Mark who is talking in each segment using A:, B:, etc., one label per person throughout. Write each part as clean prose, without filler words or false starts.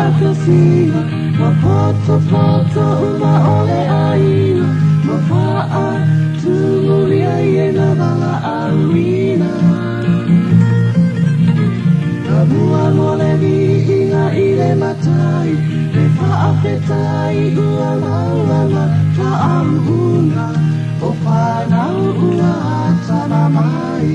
A: akasina mapoto uma ole aina mafaa tumulia yena bala arina Kamua mole ni inga ile matai me faafetai ua maulama faamuhunga o whanau ua atana mai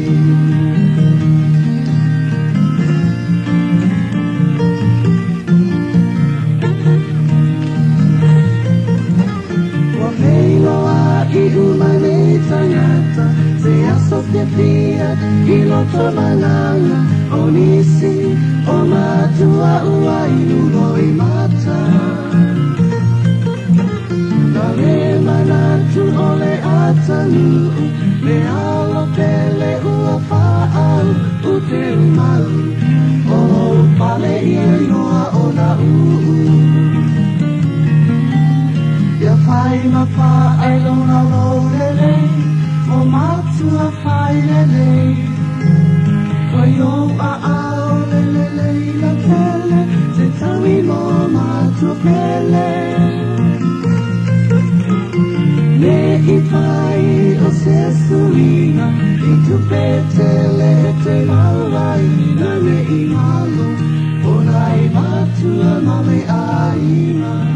A: I umane tangata se asofia fia I loto malanga o nisi o matua ua inulo I mata Nare manatu ole atanu me alo pele ua whaau u te umau o pale ia inoa o na Ia whai ma wha ai lona lorele O matua whai lele Kai o a ao lele la pele Te tawi mo matua pele Ne I whai o se suina I tupe tele te mauai Na me I malo O nai matua mame aina